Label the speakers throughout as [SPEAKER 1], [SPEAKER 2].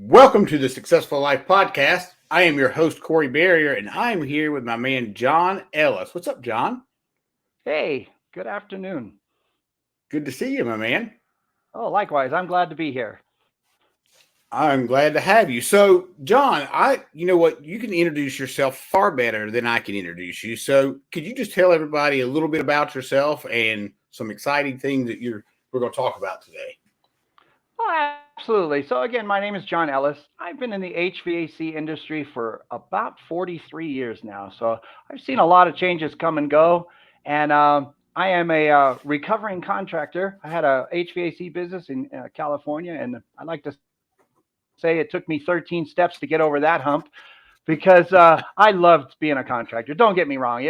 [SPEAKER 1] Welcome to the Successful Life Podcast. I am your host, Corey Barrier, and I'm here with my man, John Ellis. What's up, John?
[SPEAKER 2] Hey, good afternoon.
[SPEAKER 1] Good to see you, my man.
[SPEAKER 2] Oh, likewise. I'm glad to be here.
[SPEAKER 1] I'm glad to have you. So, John, you know what? You can introduce yourself far better than I can introduce you. So, could you just tell everybody a little bit about yourself and some exciting things that we're going to talk about today?
[SPEAKER 2] Oh, absolutely. So, again, my name is John Ellis. I've been in the HVAC industry for about 43 years now. So, I've seen a lot of changes come and go. And I am a recovering contractor. I had a HVAC business in California, and I like to say it took me 13 steps to get over that hump because I loved being a contractor. Don't get me wrong.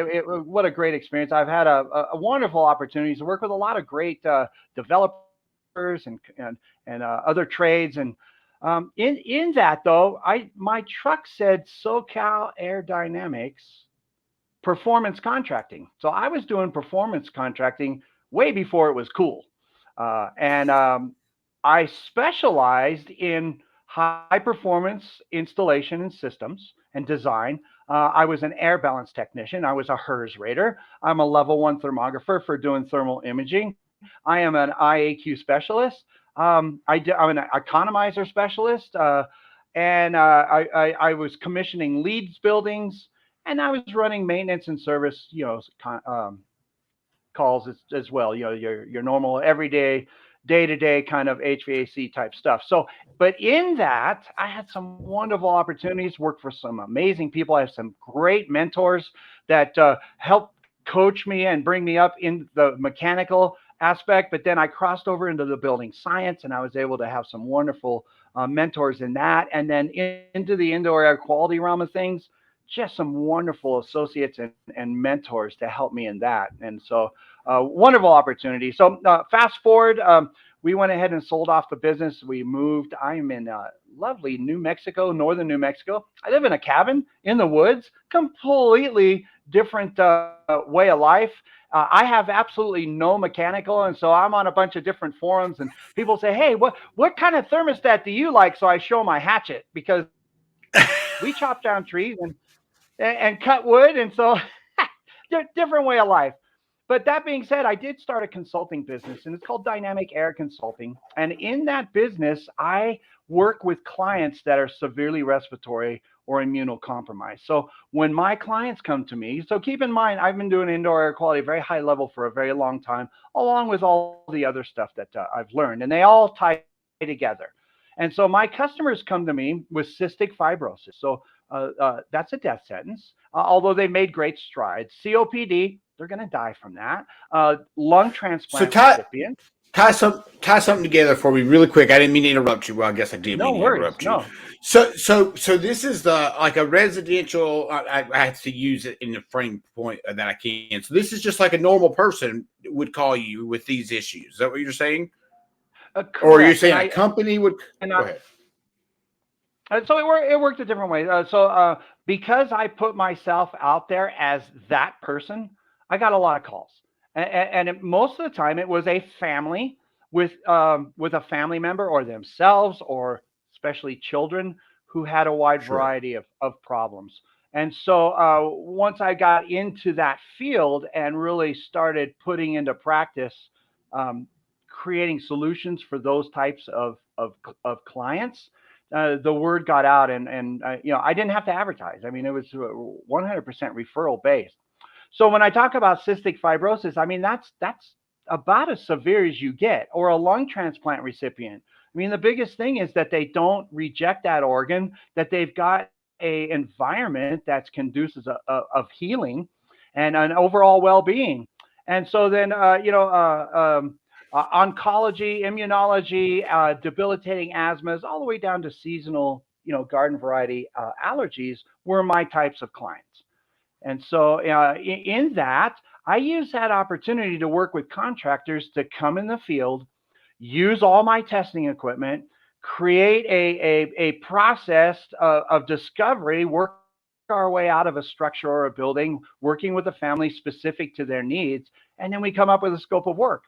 [SPEAKER 2] What a great experience. I've had a wonderful opportunity to work with a lot of great developers and other trades. And in that though, my truck said SoCal Air Dynamics performance contracting. So I was doing performance contracting way before it was cool. And I specialized in high performance installation and systems and design. I was an air balance technician. I was a HERS rater. I'm a level one thermographer for doing thermal imaging. I am an IAQ specialist. I'm an economizer specialist. And I was commissioning leads buildings, and I was running maintenance and service, calls as well. Your normal everyday, day to day kind of HVAC type stuff. So, but in that, I had some wonderful opportunities. Work for some amazing people. I have some great mentors that help coach me and bring me up in the mechanical aspect. But then I crossed over into the building science, and I was able to have some wonderful mentors in that, and then into the indoor air quality realm of things, just some wonderful associates and mentors to help me in that. And so, wonderful opportunity. So, fast forward, we went ahead and sold off the business. We moved. I am in lovely New Mexico, northern New Mexico. I live in a cabin in the woods, completely different way of life. I have absolutely no mechanical, and so I'm on a bunch of different forums, and people say, "Hey, what kind of thermostat do you like?" So I show my hatchet because we chop down trees and cut wood, and so different way of life. But that being said, I did start a consulting business, and it's called Dynamic Air Consulting. And in that business, I work with clients that are severely respiratory or immunocompromised. So when my clients come to me, so keep in mind, I've been doing indoor air quality very high level for a very long time, along with all the other stuff that I've learned, and they all tie together. And so my customers come to me with cystic fibrosis. So that's a death sentence, although they made great strides. COPD, they're going to die from that. Lung transplant
[SPEAKER 1] So,
[SPEAKER 2] recipient.
[SPEAKER 1] tie something together for me really quick. I didn't mean to interrupt you. Well, I guess I did
[SPEAKER 2] No
[SPEAKER 1] mean to
[SPEAKER 2] worries.
[SPEAKER 1] interrupt you.
[SPEAKER 2] No.
[SPEAKER 1] So this is the like a residential. I have to use it in the frame point that I can. So this is just like a normal person would call you with these issues. Is that what you're saying? Or are you
[SPEAKER 2] Correct.
[SPEAKER 1] saying a company would?
[SPEAKER 2] And
[SPEAKER 1] Go ahead.
[SPEAKER 2] so it worked a different way. So because I put myself out there as that person, I got a lot of calls, and most of the time it was a family with a family member or themselves, or especially children who had a wide
[SPEAKER 1] Sure.
[SPEAKER 2] variety of problems. And so once I got into that field and really started putting into practice, um, creating solutions for those types of clients, the word got out, and I didn't have to advertise. I mean, it was 100% referral based. So when I talk about cystic fibrosis, I mean that's about as severe as you get, or a lung transplant recipient. I mean, the biggest thing is that they don't reject that organ, that they've got a environment that's conducive of healing and an overall well-being. And so then, oncology, immunology, debilitating asthmas, all the way down to seasonal, garden variety allergies were my types of clients. And so, in that, I use that opportunity to work with contractors to come in the field, use all my testing equipment, create a process of discovery, work our way out of a structure or a building, working with a family specific to their needs, and then we come up with a scope of work.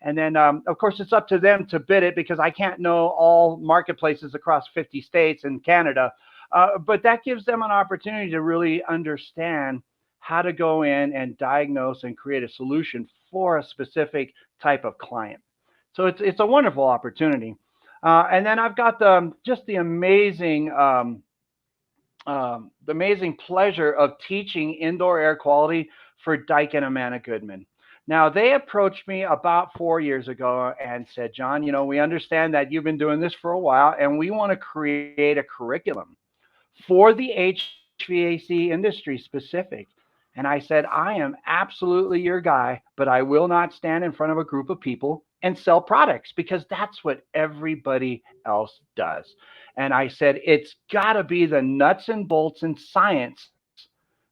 [SPEAKER 2] And then, of course, it's up to them to bid it because I can't know all marketplaces across 50 states and Canada. But that gives them an opportunity to really understand how to go in and diagnose and create a solution for a specific type of client. So it's a wonderful opportunity. And then I've got just the amazing pleasure of teaching indoor air quality for Dyke and Amanda Goodman. Now, they approached me about 4 years ago and said, John, we understand that you've been doing this for a while, and we want to create a curriculum for the HVAC industry specific. And I said, I am absolutely your guy, but I will not stand in front of a group of people and sell products because that's what everybody else does. And I said, it's got to be the nuts and bolts and science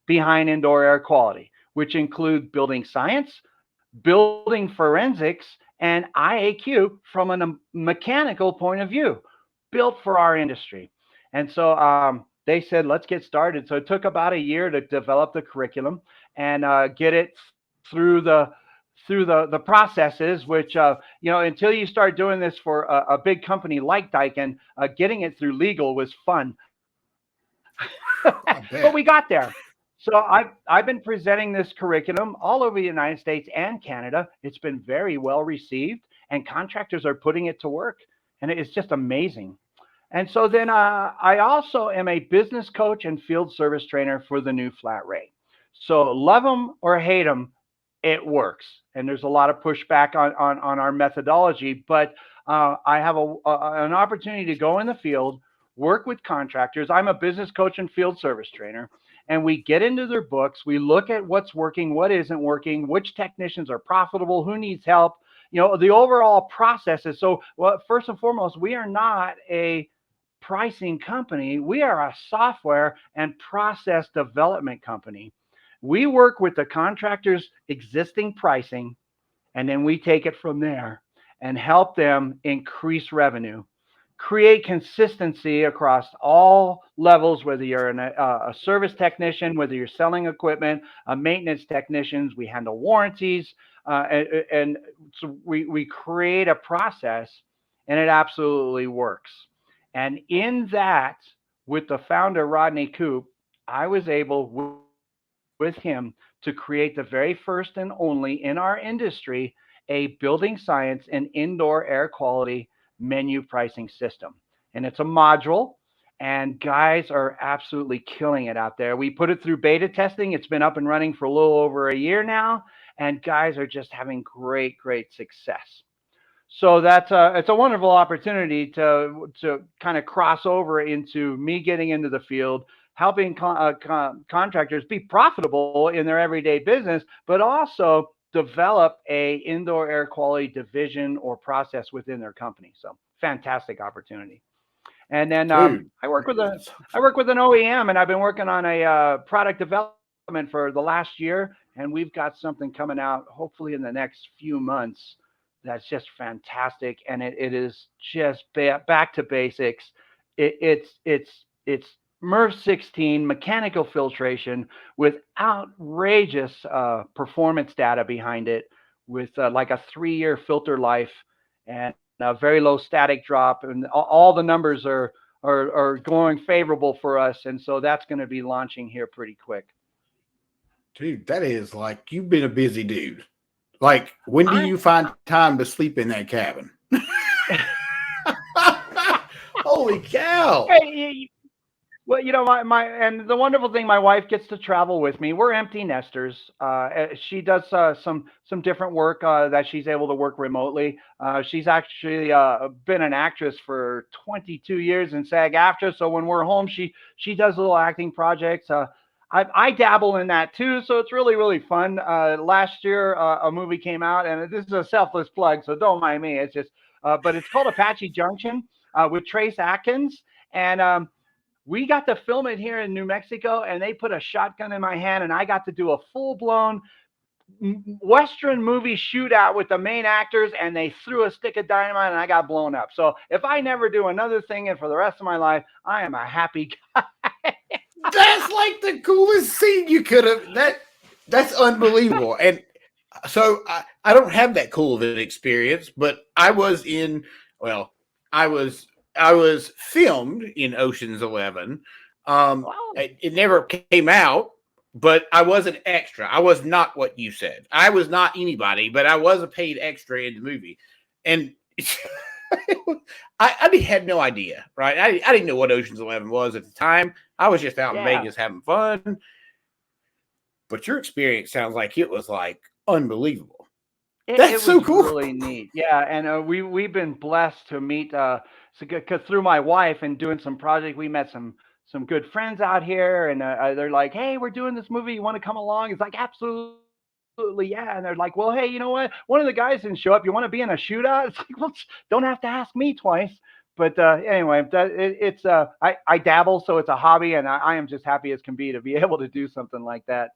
[SPEAKER 2] behind indoor air quality, which include building science, building forensics, and IAQ from a mechanical point of view, built for our industry. And so they said, let's get started. So it took about a year to develop the curriculum and get it through the processes, which until you start doing this for a big company like Daikin, getting it through legal was fun. But we got there. So I've been presenting this curriculum all over the United States and Canada. It's been very well received, and contractors are putting it to work, and it's just amazing. And so then I also am a business coach and field service trainer for the new flat rate. So love them or hate them, it works. And there's a lot of pushback on our methodology, but I have an opportunity to go in the field, work with contractors. I'm a business coach and field service trainer, and we get into their books. We look at what's working, what isn't working, which technicians are profitable, who needs help, the overall processes. So, well, first and foremost, we are not a pricing company. We are a software and process development company. We work with the contractor's existing pricing, and then we take it from there and help them increase revenue, create consistency across all levels, whether you're a service technician, whether you're selling equipment, maintenance technicians. We handle warranties, and so we create a process, and it absolutely works. And in that, with the founder, Rodney Coop, I was able with him to create the very first and only in our industry a building science and indoor air quality menu pricing system. And it's a module, and guys are absolutely killing it out there. We put it through beta testing. It's been up and running for a little over a year now, and guys are just having great success. So it's a wonderful opportunity to kind of cross over into me getting into the field, helping contractors be profitable in their everyday business, but also develop a indoor air quality division or process within their company. So fantastic opportunity. And then I work with an OEM, and I've been working on a product development for the last year, and we've got something coming out hopefully in the next few months that's just fantastic, and it is just back to basics. It's MERV 16 mechanical filtration with outrageous performance data behind it, with like a 3-year filter life and a very low static drop, and all the numbers are going favorable for us, and so that's going to be launching here pretty quick.
[SPEAKER 1] Dude, that is like, you've been a busy dude. Like, when do you find time to sleep in that cabin? Holy cow!
[SPEAKER 2] Hey, well, and the wonderful thing, my wife gets to travel with me. We're empty nesters. She does some different work that she's able to work remotely. She's actually been an actress for 22 years in SAG-AFTRA. So when we're home, she does little acting projects. I dabble in that too, so it's really fun. Last year, a movie came out, and this is a selfless plug, so don't mind me. It's just, but it's called Apache Junction with Trace Atkins, and we got to film it here in New Mexico, and they put a shotgun in my hand, and I got to do a full-blown Western movie shootout with the main actors, and they threw a stick of dynamite, and I got blown up. So if I never do another thing, and for the rest of my life, I am a happy guy.
[SPEAKER 1] That's like the coolest scene you could have. That's unbelievable. And So I don't have that cool of an experience, but I was in, well, I was I was filmed in Ocean's 11.
[SPEAKER 2] Wow.
[SPEAKER 1] It never came out, but I was an extra. I was not what you said. I was not anybody, but I was a paid extra in the movie, and I had no idea, right? I didn't know what Ocean's 11 was at the time. I was just out in
[SPEAKER 2] Yeah.
[SPEAKER 1] Vegas having fun. But your experience sounds like it was like unbelievable.
[SPEAKER 2] It
[SPEAKER 1] That's so
[SPEAKER 2] was
[SPEAKER 1] cool.
[SPEAKER 2] really neat. Yeah, and we've been blessed to meet because through my wife and doing some project, we met some good friends out here, and they're like, "Hey, we're doing this movie. You want to come along?" It's like, "Absolutely, yeah." And they're like, "Well, hey, you know what? One of the guys didn't show up. You want to be in a shootout?" It's like, "Well, don't have to ask me twice." But anyway, it's I dabble, so it's a hobby, and I am just happy as can be to be able to do something like that.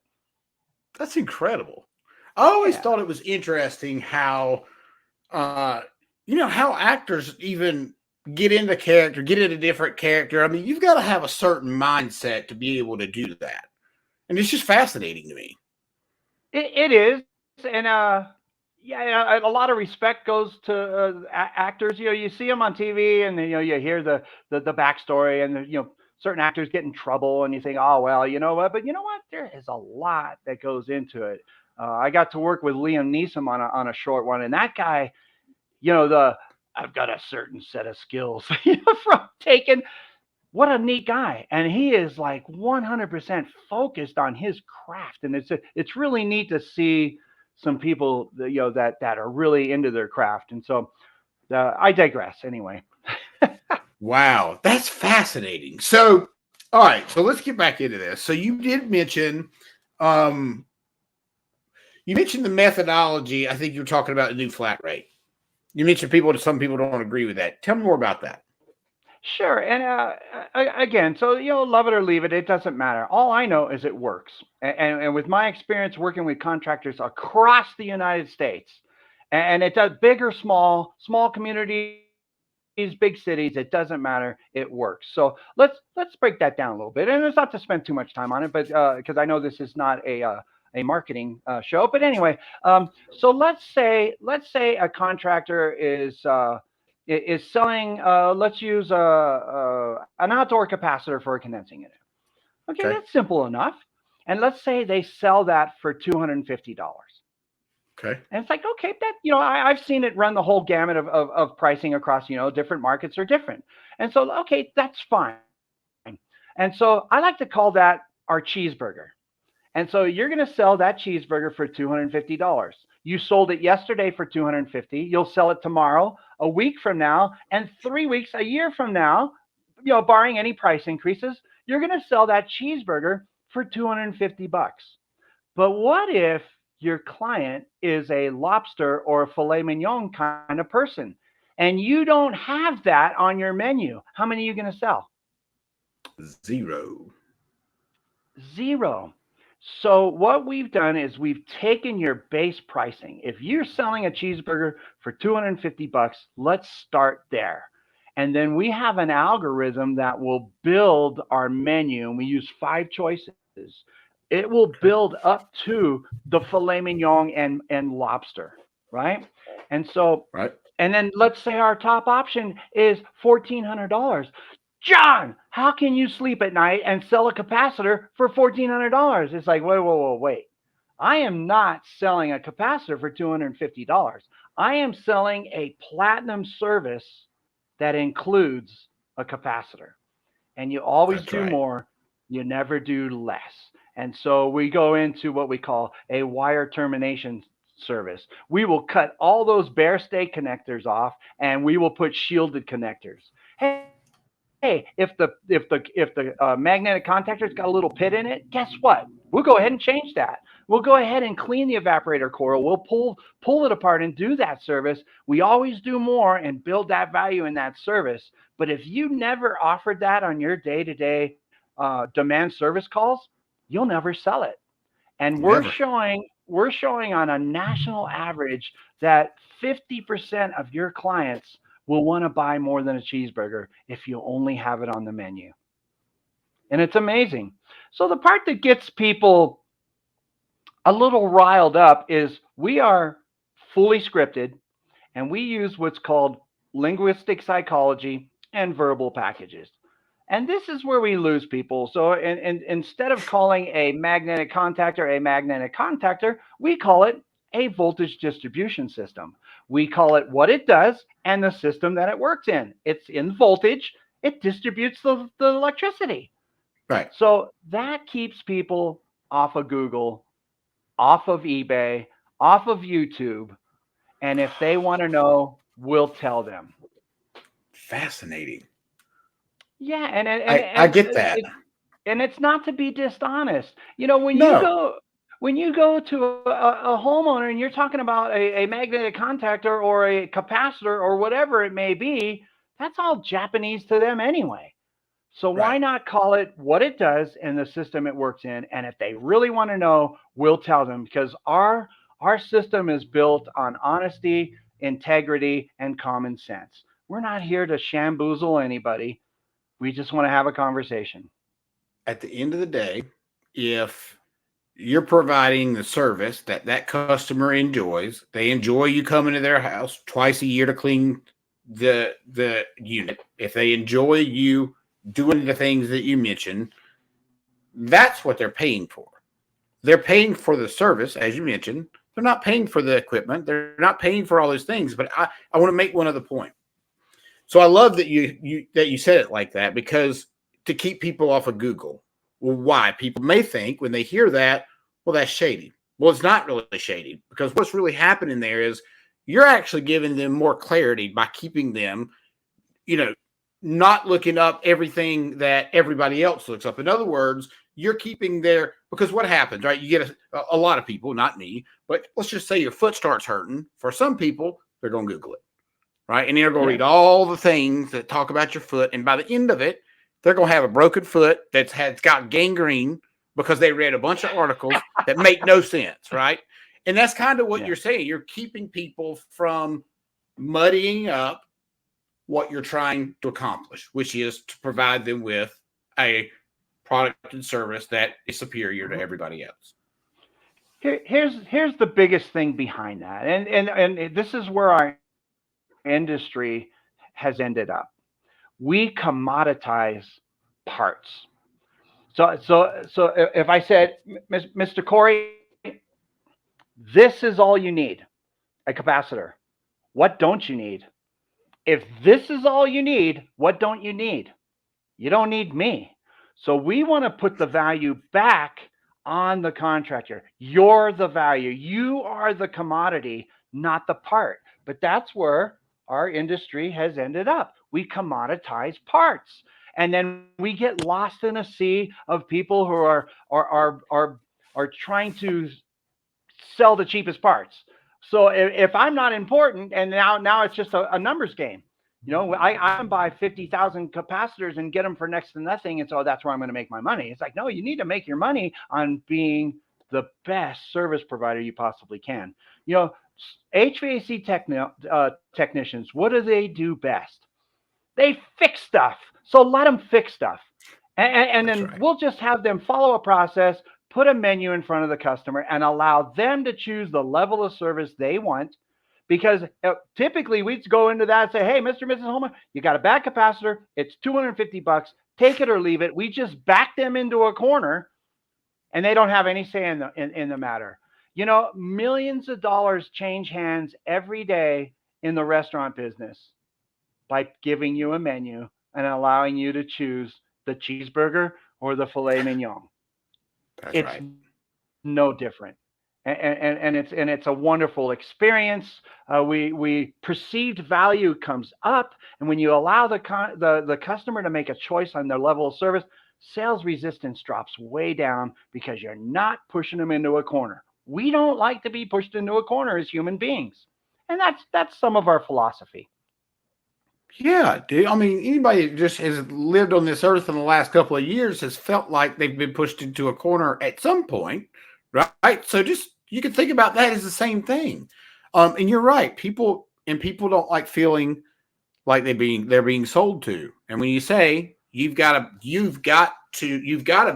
[SPEAKER 1] That's incredible. I always
[SPEAKER 2] Yeah.
[SPEAKER 1] thought it was interesting how, uh, how actors even get into character, get into different character. I mean, you've got to have a certain mindset to be able to do that, and it's just fascinating to me.
[SPEAKER 2] It is, and yeah, yeah, a lot of respect goes to actors. You know, you see them on TV, and you hear the backstory, and certain actors get in trouble, and you think, oh well, you know what? But you know what? There is a lot that goes into it. I got to work with Liam Neeson on a short one, and that guy, the I've got a certain set of skills, from taking what a neat guy, and he is like 100% focused on his craft, and it's really neat to see some people that, that are really into their craft. And so I digress anyway.
[SPEAKER 1] Wow, that's fascinating. So, all right, so let's get back into this. So you did mention, um, the methodology. I think you were talking about the new flat rate. You mentioned some people don't agree with that. Tell me more about that.
[SPEAKER 2] Sure, and again, so love it or leave it, it doesn't matter. All I know is it works, and with my experience working with contractors across the United States, and it does, big or small communities, big cities, it doesn't matter. It works. So let's break that down a little bit. And it's not to spend too much time on it, but because I know this is not a marketing show. But anyway, so let's say a contractor is selling. Let's use an outdoor capacitor for a condensing unit. Okay,
[SPEAKER 1] Okay.
[SPEAKER 2] that's simple enough. And let's say they sell that for $250.
[SPEAKER 1] Okay.
[SPEAKER 2] And it's like, okay, that, I've seen it run the whole gamut of pricing across, different markets are different. And so, okay, that's fine. And so I like to call that our cheeseburger. And so you're going to sell that cheeseburger for $250. You sold it yesterday for $250. You'll sell it tomorrow, a week from now, and 3 weeks, a year from now, barring any price increases, you're going to sell that cheeseburger for $250. But what if your client is a lobster or a filet mignon kind of person and you don't have that on your menu? How many are you going to sell?
[SPEAKER 1] Zero.
[SPEAKER 2] Zero. So what we've done is we've taken your base pricing. If you're selling a cheeseburger for $250, let's start there. And then we have an algorithm that will build our menu, and we use 5 choices. It will
[SPEAKER 1] Okay.
[SPEAKER 2] build up to the filet mignon and lobster, right? And so,
[SPEAKER 1] Right.
[SPEAKER 2] and then let's say our top option is $1,400. John, how can you sleep at night and sell a capacitor for $1,400? It's like, wait, whoa, whoa, wait. I am not selling a capacitor for $250. I am selling a platinum service that includes a capacitor. And you always
[SPEAKER 1] That's
[SPEAKER 2] do
[SPEAKER 1] right.
[SPEAKER 2] more, you never do less. And so we go into what we call a wire termination service. We will cut all those bare stay connectors off and we will put shielded connectors. Hey, if the magnetic contactor's got a little pit in it, guess what? We'll go ahead and change that. We'll go ahead and clean the evaporator coil. We'll pull it apart and do that service. We always do more and build that value in that service. But if you never offered that on your day-to-day demand service calls, you'll never sell it. And we're
[SPEAKER 1] Never.
[SPEAKER 2] showing we're showing on a national average that 50% of your clients will want to buy more than a cheeseburger if you only have it on the menu. And it's amazing. So the part that gets people a little riled up is We are fully scripted, and we use what's called linguistic psychology and verbal packages. And this is where we lose people. So instead of calling a magnetic contactor, we call it a voltage distribution system. We call it what it does and the system that it works in. It's in voltage, it distributes the electricity.
[SPEAKER 1] Right.
[SPEAKER 2] So that keeps people off of Google, off of eBay, off of YouTube. And if they want to know, we'll tell them.
[SPEAKER 1] Fascinating.
[SPEAKER 2] Yeah,
[SPEAKER 1] I get that.
[SPEAKER 2] and it's not to be dishonest. You know,
[SPEAKER 1] No.
[SPEAKER 2] when you go to a homeowner and you're talking about a magnetic contactor or a capacitor or whatever it may be, that's all Japanese to them anyway. So why
[SPEAKER 1] Right.
[SPEAKER 2] not call it what it does and the system it works in? And if they really want to know, we'll tell them, because our system is built on honesty, integrity, and common sense. We're not here to shamboozle anybody. We just want to have a conversation.
[SPEAKER 1] At the end of the day, if you're providing the service that that customer enjoys, they enjoy you coming to their house twice a year to clean the unit. If they enjoy you doing the things that you mentioned, that's what they're paying for. They're paying for the service, as you mentioned. They're not paying for the equipment. They're not paying for all those things. But I want to make one other point. So I love that you said it like that, because to keep people off of Google. Well, why? People may think when they hear that, well, that's shady. Well, it's not really shady, because what's really happening there is you're actually giving them more clarity by keeping them, you know, not looking up everything that everybody else looks up. In other words, you're keeping their, because what happens, right? You get a lot of people, not me, but let's just say your foot starts hurting. For some people, they're going to Google it, right? And they're going to read
[SPEAKER 2] Yes.
[SPEAKER 1] all the things that talk about your foot. And by the end of it, they're going to have a broken foot that's got gangrene because they read a bunch of articles that make no sense, right? And that's kind of what
[SPEAKER 2] Yeah.
[SPEAKER 1] you're saying. You're keeping people from muddying up what you're trying to accomplish, which is to provide them with a product and service that is superior to everybody else.
[SPEAKER 2] Here's the biggest thing behind that, and this is where our industry has ended up. We commoditize parts. So if I said, Mr. Corey, this is all you need, a capacitor. What don't you need? If this is all you need, what don't you need? You don't need me. So we want to put the value back on the contractor. You're the value. You are the commodity, not the part. But that's where our industry has ended up. We commoditize parts. And then we get lost in a sea of people who are trying to sell the cheapest parts. So if I'm not important, and now it's just a numbers game. You know, I can buy 50,000 capacitors and get them for next to nothing, and so that's where I'm going to make my money. It's like, no, you need to make your money on being the best service provider you possibly can. You know, HVAC technicians, what do they do best? They fix stuff. So let them fix stuff. And
[SPEAKER 1] That's
[SPEAKER 2] then
[SPEAKER 1] right.
[SPEAKER 2] we'll just have them follow a process, put a menu in front of the customer, and allow them to choose the level of service they want. Because typically we'd go into that and say, hey, Mr. and Mrs. Homer, you got a bad capacitor. It's $250. Take it or leave it. We just back them into a corner, and they don't have any say in the matter. You know, millions of dollars change hands every day in the restaurant business by giving you a menu and allowing you to choose the cheeseburger or the filet mignon.
[SPEAKER 1] That's
[SPEAKER 2] It's
[SPEAKER 1] right.
[SPEAKER 2] no different. And it's a wonderful experience. We perceived value comes up, and when you allow the customer to make a choice on their level of service, sales resistance drops way down because you're not pushing them into a corner. We don't like to be pushed into a corner as human beings, and that's some of our philosophy.
[SPEAKER 1] Yeah, dude. I mean, anybody that just has lived on this earth in the last couple of years has felt like they've been pushed into a corner at some point, right? So just you can think about that as the same thing. And you're right. People don't like feeling like they're being sold to. And when you say you've got to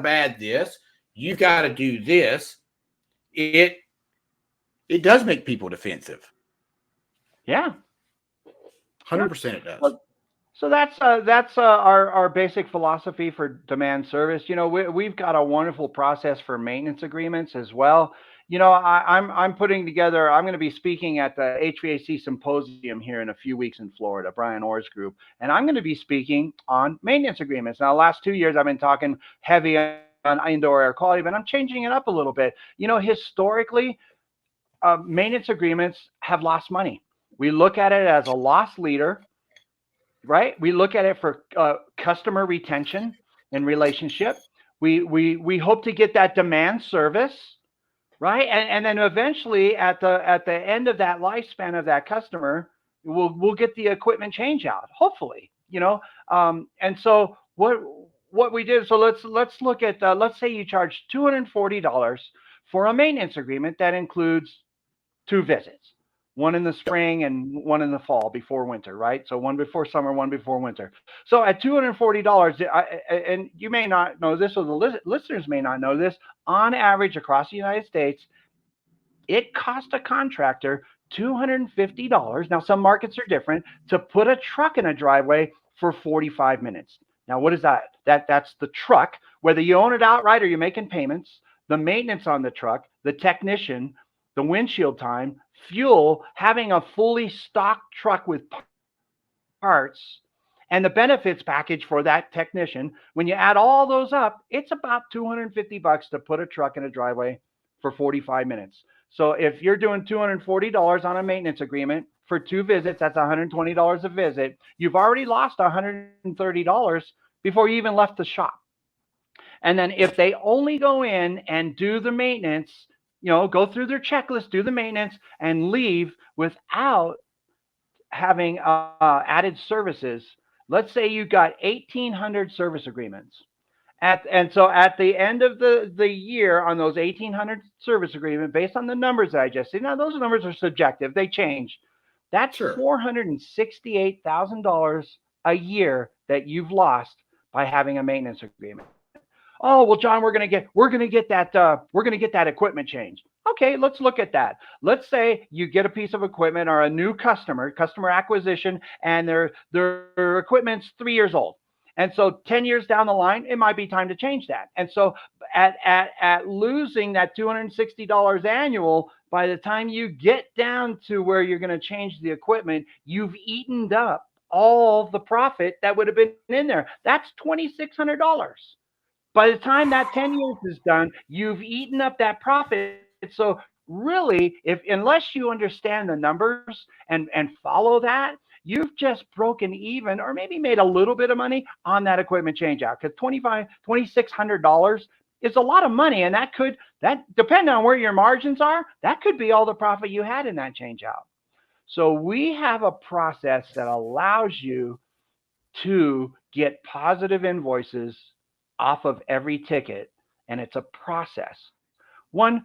[SPEAKER 1] bad this, you've got to do this, it It does make people defensive.
[SPEAKER 2] Yeah. Yep.
[SPEAKER 1] 100% it does.
[SPEAKER 2] Well, so that's our basic philosophy for demand service. We've got a wonderful process for maintenance agreements as well. I'm putting together. I'm going to be speaking at the HVAC symposium here in a few weeks in Florida, Brian Orr's group, and I'm going to be speaking on maintenance agreements. Now, the last 2 years I've been talking heavy on indoor air quality, but I'm changing it up a little bit. Historically, maintenance agreements have lost money. We look at it as a loss leader, right? We look at it for customer retention and relationship. We hope to get that demand service, right? And then eventually at the end of that lifespan of that customer, we'll get the equipment change out, hopefully, and so what we did. So let's look at let's say you charge $240 for a maintenance agreement that includes 2 visits, one in the spring and one in the fall before winter, right? So one before summer, one before winter. So at $240, and you may not know this, or the listeners may not know this, on average across the United States, it costs a contractor $250. Now, some markets are different, to put a truck in a driveway for 45 minutes. Now, what is that? That's the truck, whether you own it outright or you're making payments, the maintenance on the truck, the technician, the windshield time, fuel, having a fully stocked truck with parts, and the benefits package for that technician. When you add all those up, it's about $250 to put a truck in a driveway for 45 minutes. So if you're doing $240 on a maintenance agreement for 2 visits, that's $120 a visit. You've already lost $130 before you even left the shop. And then if they only go in and do the maintenance, go through their checklist, do the maintenance, and leave without having added services. Let's say you got 1,800 service agreements. And so at the end of the year on those 1,800 service agreements, based on the numbers that I just said, now those numbers are subjective, they change. That's
[SPEAKER 1] Sure.
[SPEAKER 2] $468,000 a year that you've lost by having a maintenance agreement. Oh, well, John, we're gonna get that equipment change. Okay, let's look at that. Let's say you get a piece of equipment or a new customer acquisition, and their equipment's 3 years old. And so 10 years down the line, it might be time to change that. And so at losing that $260 annual, by the time you get down to where you're going to change the equipment, you've eaten up all the profit that would have been in there. That's $2,600. By the time that 10 years is done, you've eaten up that profit. So really, unless you understand the numbers and follow that, you've just broken even, or maybe made a little bit of money on that equipment change out. Because $2,600 is a lot of money, and that depending on where your margins are, that could be all the profit you had in that change out. So we have a process that allows you to get positive invoices off of every ticket, and it's a process.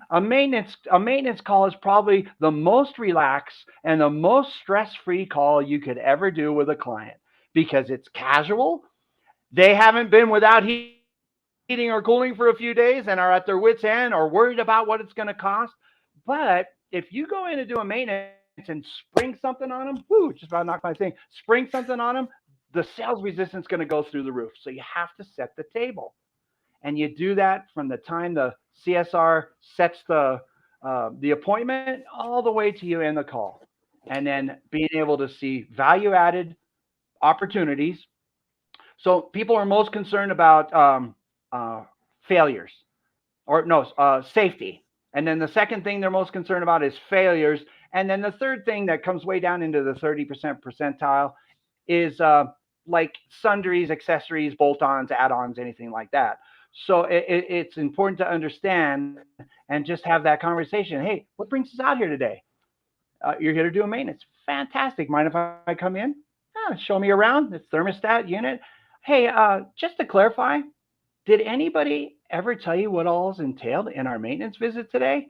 [SPEAKER 2] A maintenance call is probably the most relaxed and the most stress-free call you could ever do with a client, because it's casual. They haven't been without heating or cooling for a few days and are at their wits' end or worried about what it's going to cost. But if you go in and do a maintenance and spring something on them, just about knocked my thing, spring something on them, the sales resistance is going to go through the roof. So you have to set the table. And you do that from the time the CSR sets the appointment all the way to you end the call. And then being able to see value added opportunities. So people are most concerned about failures, or no, safety. And then the second thing they're most concerned about is failures. And then the third thing that comes way down into the 30% percentile is like sundries, accessories, bolt-ons, add-ons, anything like that. So it's important to understand and just have that conversation. Hey, what brings us out here today? You're here to do a maintenance. Fantastic. Mind if I come in? Show me around the thermostat unit. Hey, just to clarify, did anybody ever tell you what all is entailed in our maintenance visit today?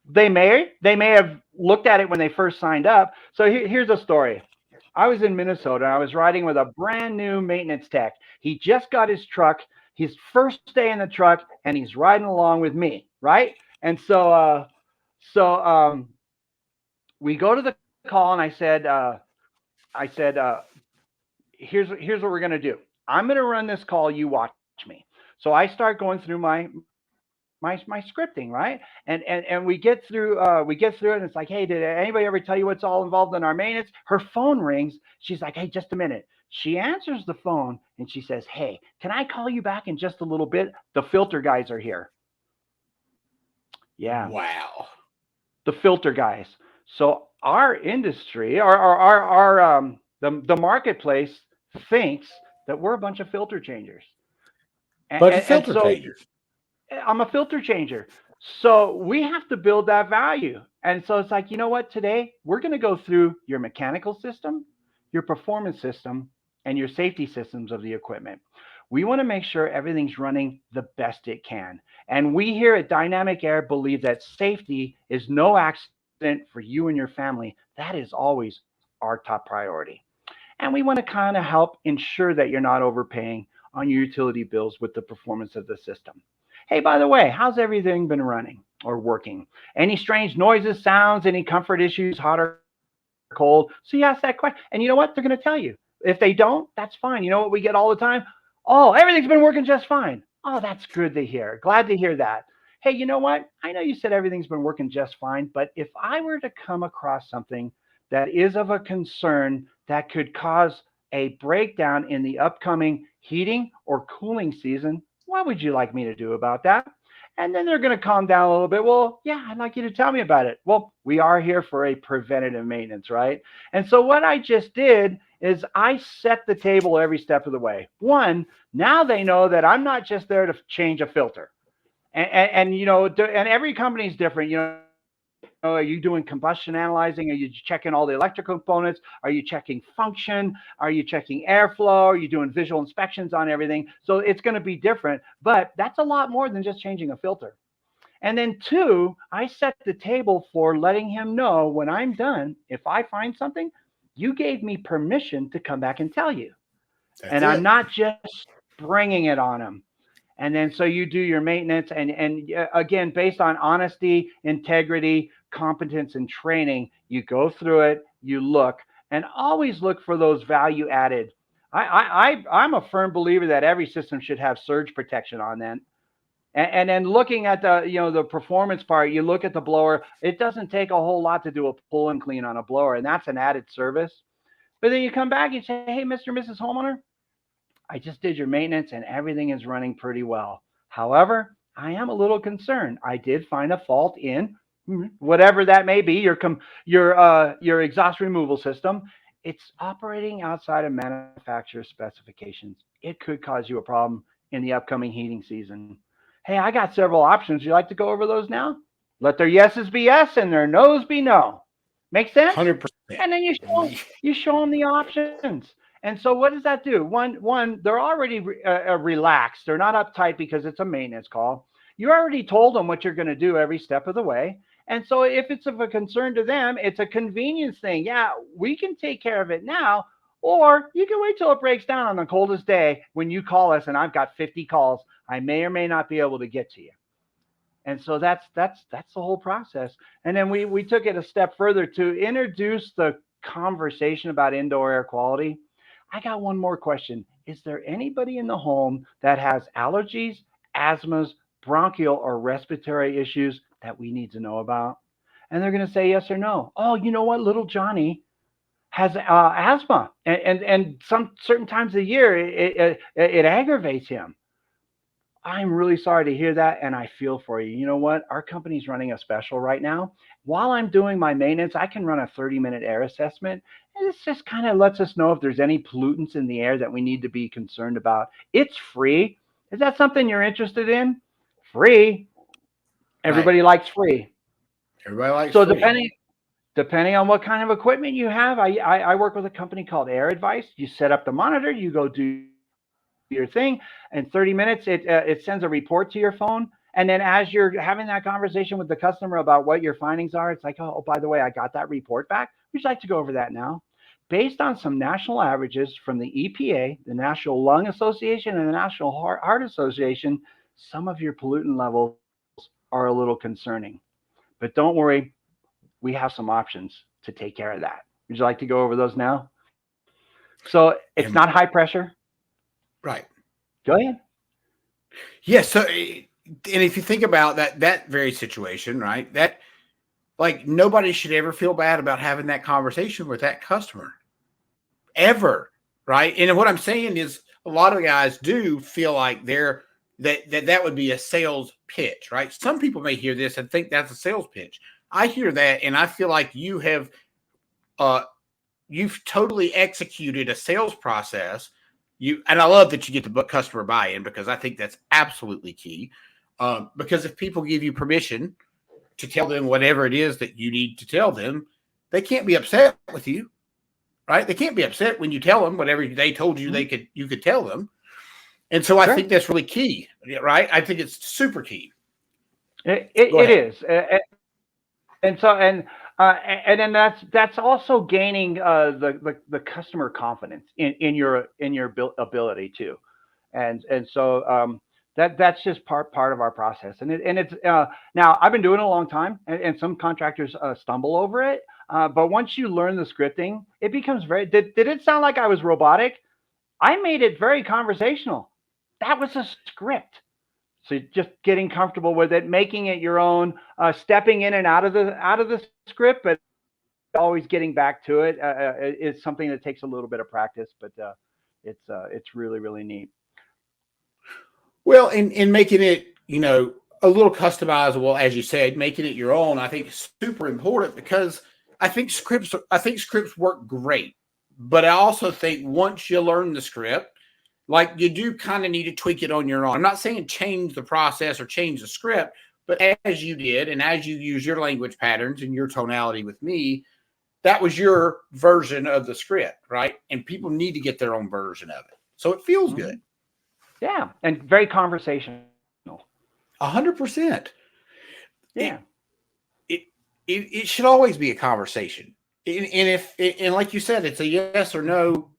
[SPEAKER 2] They may have looked at it when they first signed up. So here's a story. I was in Minnesota. I was riding with a brand new maintenance tech. He just got his truck, his first day in the truck, and he's riding along with me, right? And so So we go to the call, and I said, here's what we're gonna do. I'm gonna run this call. You watch me. So I start going through my scripting, right? And we get through it, and it's like, hey, did anybody ever tell you what's all involved in our maintenance? Her phone rings. She's like, hey, just a minute. She answers the phone and she says, hey, can I call you back in just a little bit? The filter guys are here. Yeah,
[SPEAKER 1] Wow.
[SPEAKER 2] the filter guys. So our industry, our the marketplace thinks that we're a bunch of filter changers,
[SPEAKER 1] Bunch of
[SPEAKER 2] and
[SPEAKER 1] filter
[SPEAKER 2] so
[SPEAKER 1] changers.
[SPEAKER 2] I'm a filter changer. So we have to build that value. And so it's like, you know what, today we're going to go through your mechanical system, your performance system, and your safety systems of the equipment. We want to make sure everything's running the best it can. And we here at Dynamic Air believe that safety is no accident for you and your family. That is always our top priority. And we want to kind of help ensure that you're not overpaying on your utility bills with the performance of the system. Hey, by the way, how's everything been running or working? Any strange noises, sounds, any comfort issues, hot or cold? So you ask that question. And you know what? They're going to tell you. If they don't, that's fine. You know what we get all the time? Oh, everything's been working just fine. Oh, that's good to hear. Glad to hear that. Hey, you know what? I know you said everything's been working just fine, but if I were to come across something that is of a concern that could cause a breakdown in the upcoming heating or cooling season, what would you like me to do about that? And then they're going to calm down a little bit. Well, yeah, I'd like you to tell me about it. Well, we are here for a preventative maintenance, right? And so what I just did is I set the table every step of the way. One, now they know that I'm not just there to change a filter. And you know, and every company is different. You know, are you doing combustion analyzing? Are you checking all the electrical components? Are you checking function? Are you checking airflow? Are you doing visual inspections on everything? So it's going to be different, but that's a lot more than just changing a filter. And then two, I set the table for letting him know when I'm done, if I find something, you gave me permission to come back and tell you.
[SPEAKER 1] That's
[SPEAKER 2] And I'm
[SPEAKER 1] it.
[SPEAKER 2] not just springing it on him. And then so you do your maintenance, and again, based on honesty, integrity, competence, and training, you go through it, you look, and always look for those value added. I'm a firm believer that every system should have surge protection on that. And then looking at the performance part, you look at the blower. It doesn't take a whole lot to do a pull and clean on a blower, and that's an added service. But then you come back and say, hey, Mr. and Mrs. Homeowner, I just did your maintenance and everything is running pretty well. However, I am a little concerned. I did find a fault in whatever that may be, your exhaust removal system. It's operating outside of manufacturer specifications. It could cause you a problem in the upcoming heating season. Hey, I got several options. You like to go over those now? Let their yeses be yes and their nos be no. Make sense?
[SPEAKER 1] 100%.
[SPEAKER 2] And then you show them the options. And so what does that do? One, they're already relaxed. They're not uptight because it's a maintenance call. You already told them what you're going to do every step of the way. And so if it's of a concern to them, it's a convenience thing. Yeah, we can take care of it now, or you can wait till it breaks down on the coldest day when you call us and I've got 50 calls. I may or may not be able to get to you. And so that's the whole process. And then we took it a step further to introduce the conversation about indoor air quality. I got one more question. Is there anybody in the home that has allergies, asthmas, bronchial, or respiratory issues that we need to know about? And they're going to say yes or no. Oh, you know what? Little Johnny has asthma, and some certain times of the year it aggravates him. I'm really sorry to hear that, and I feel for you. You know what? Our company's running a special right now. While I'm doing my maintenance, I can run a 30-minute air assessment, and this just kind of lets us know if there's any pollutants in the air that we need to be concerned about. It's free. Is that something you're interested in? Free.
[SPEAKER 1] Right.
[SPEAKER 2] Everybody likes free.
[SPEAKER 1] Everybody likes
[SPEAKER 2] So
[SPEAKER 1] free.
[SPEAKER 2] depending on what kind of equipment you have, I work with a company called AirAdvice. You set up the monitor, you go do your thing. In 30 minutes, it sends a report to your phone. And then as you're having that conversation with the customer about what your findings are, it's like, oh, by the way, I got that report back. Would you like to go over that now? Based on some national averages from the EPA, the National Lung Association, and the National Heart Association, some of your pollutant levels are a little concerning. But don't worry, we have some options to take care of that. Would you like to go over those now? So it's
[SPEAKER 1] And
[SPEAKER 2] not high pressure.
[SPEAKER 1] right.
[SPEAKER 2] Go ahead.
[SPEAKER 1] Yes. So, and if you think about that very situation, right, that like nobody should ever feel bad about having that conversation with that customer ever, right? And what I'm saying is a lot of guys do feel like that would be a sales pitch, right? Some people may hear this and think that's a sales pitch. I hear that and I feel like uh you've totally executed a sales process. And I love that you get the customer buy-in because I think that's absolutely key. Because if people give you permission to tell them whatever it is that you need to tell them, they can't be upset with you, right? They can't be upset when you tell them whatever they told you you could tell them. And so I think that's really key, right? I think it's super key.
[SPEAKER 2] It is, and then that's also gaining the customer confidence in your ability too, and so that's just part of our process, and it's now I've been doing it a long time, and some contractors stumble over it, but once you learn the scripting, it becomes very. Did it sound like I was robotic? I made it very conversational. That was a script. So just getting comfortable with it, making it your own, stepping in and out of the script, but always getting back to it is something that takes a little bit of practice, but it's really really neat.
[SPEAKER 1] Well, in making it, a little customizable, as you said, making it your own, I think is super important because I think scripts work great. But I also think once you learn the script, like you do kind of need to tweak it on your own. I'm not saying change the process or change the script, but as you did, and as you use your language patterns and your tonality with me, that was your version of the script, right? And people need to get their own version of it. So it feels good.
[SPEAKER 2] Yeah, and very conversational.
[SPEAKER 1] 100%.
[SPEAKER 2] Yeah.
[SPEAKER 1] It, it should always be a conversation. And like you said, it's a yes or no.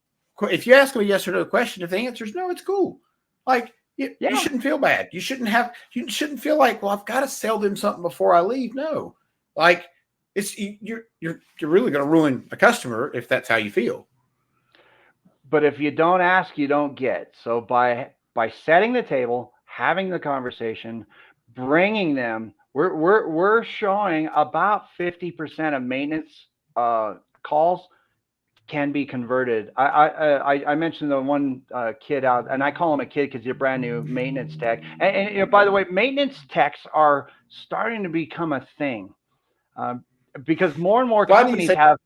[SPEAKER 1] If you ask them a yes or no question, if the answer is no, it's cool. Like you shouldn't feel bad. You shouldn't feel like, well, I've got to sell them something before I leave. No, like you're really going to ruin a customer if that's how you feel.
[SPEAKER 2] But if you don't ask, you don't get. So by setting the table, having the conversation, bringing them, we're showing about 50% of maintenance calls can be converted. I mentioned the one kid out, and I call him a kid because he's a brand new maintenance tech. And by the way, maintenance techs are starting to become a thing because more and more
[SPEAKER 1] Why do you
[SPEAKER 2] companies
[SPEAKER 1] say?
[SPEAKER 2] have.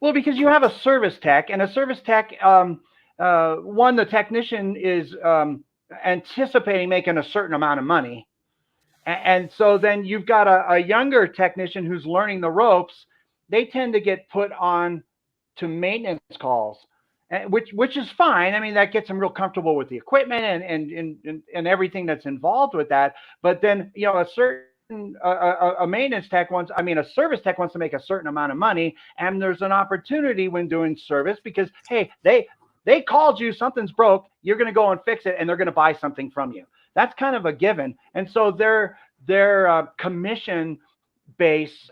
[SPEAKER 2] Well, because you have a service tech, and a service tech, one, the technician is anticipating making a certain amount of money. And so then you've got a younger technician who's learning the ropes. They tend to get put on to maintenance calls, which is fine. I mean, that gets them real comfortable with the equipment and everything that's involved with that. But then, a maintenance tech wants, I mean, a service tech wants to make a certain amount of money, and there's an opportunity when doing service because hey, they called you, something's broke, you're going to go and fix it, and they're going to buy something from you. That's kind of a given, and so their commission base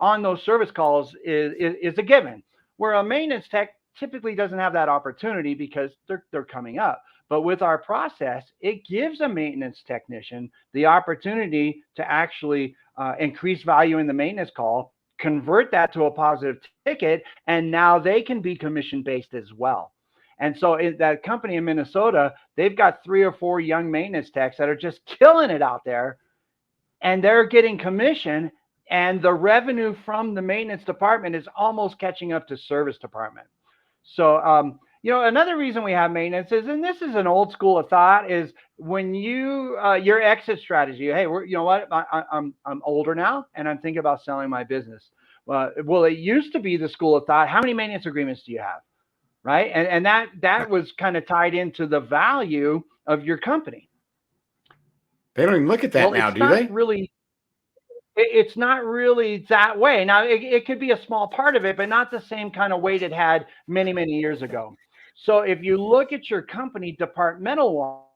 [SPEAKER 2] on those service calls is a given. Where a maintenance tech typically doesn't have that opportunity because they're coming up. But with our process, it gives a maintenance technician the opportunity to actually increase value in the maintenance call, convert that to a positive ticket, and now they can be commission based as well. And so that company in Minnesota, they've got 3 or 4 young maintenance techs that are just killing it out there, and they're getting commission, and the revenue from the maintenance department is almost catching up to service department. So, another reason we have maintenance is, and this is an old school of thought, is when your exit strategy. Hey, you know what? I'm older now, and I'm thinking about selling my business. Well, it used to be the school of thought. How many maintenance agreements do you have? Right, and that was kind of tied into the value of your company.
[SPEAKER 1] They don't even look at that
[SPEAKER 2] Well,
[SPEAKER 1] now, do they?
[SPEAKER 2] it's not really that way. Now, it could be a small part of it, but not the same kind of weight it had many, many years ago. So if you look at your company departmental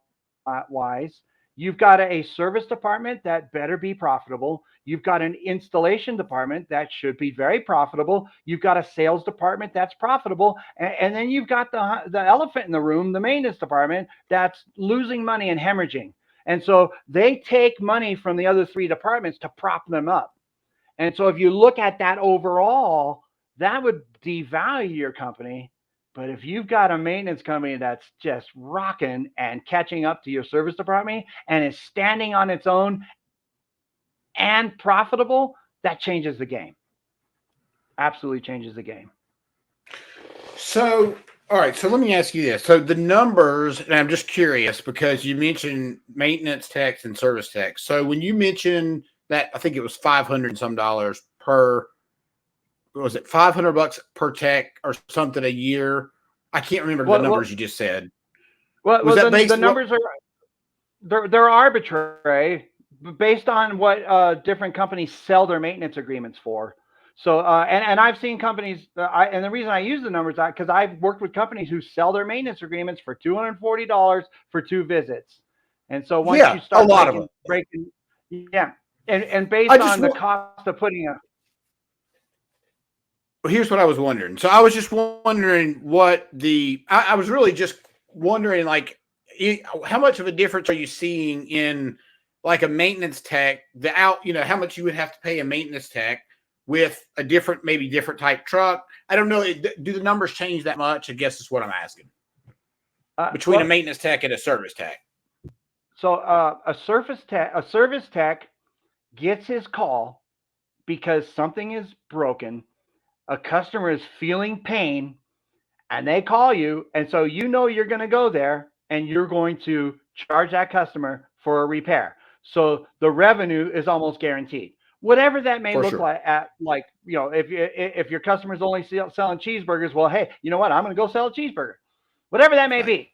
[SPEAKER 2] wise, You've got a service department that better be profitable. You've got an installation department that should be very profitable. You've got a sales department that's profitable. And then you've got the elephant in the room, the maintenance department, that's losing money and hemorrhaging. And so they take money from the other three departments to prop them up. And so if you look at that overall, that would devalue your company. But if you've got a maintenance company that's just rocking and catching up to your service department and is standing on its own and profitable, that changes the game. Absolutely changes the game.
[SPEAKER 1] So, all right. So let me ask you this. So the numbers, and I'm just curious because you mentioned maintenance techs and service techs. So when you mentioned that, I think it was $500 and some dollars per, was it $500 per tech or something a year? I can't remember the numbers you just said.
[SPEAKER 2] Was that based? The numbers are they're arbitrary based on what different companies sell their maintenance agreements for. So and I've seen companies, and the reason I use the numbers because I've worked with companies who sell their maintenance agreements for $240 for 2 visits. And so once you start breaking, and based on the cost of putting a.
[SPEAKER 1] Well, here's what I was wondering. So I was just wondering what I was really just wondering, like, how much of a difference are you seeing in like a maintenance tech, how much you would have to pay a maintenance tech with a maybe different type truck? I don't know. Do the numbers change that much? I guess is what I'm asking. Between a maintenance tech and a service tech.
[SPEAKER 2] So a service tech gets his call because something is broken. A customer is feeling pain and they call you. And so you're going to go there and you're going to charge that customer for a repair. So the revenue is almost guaranteed. Whatever that may look like if your customer's only selling cheeseburgers, well, hey, you know what? I'm going to go sell a cheeseburger, whatever that may be.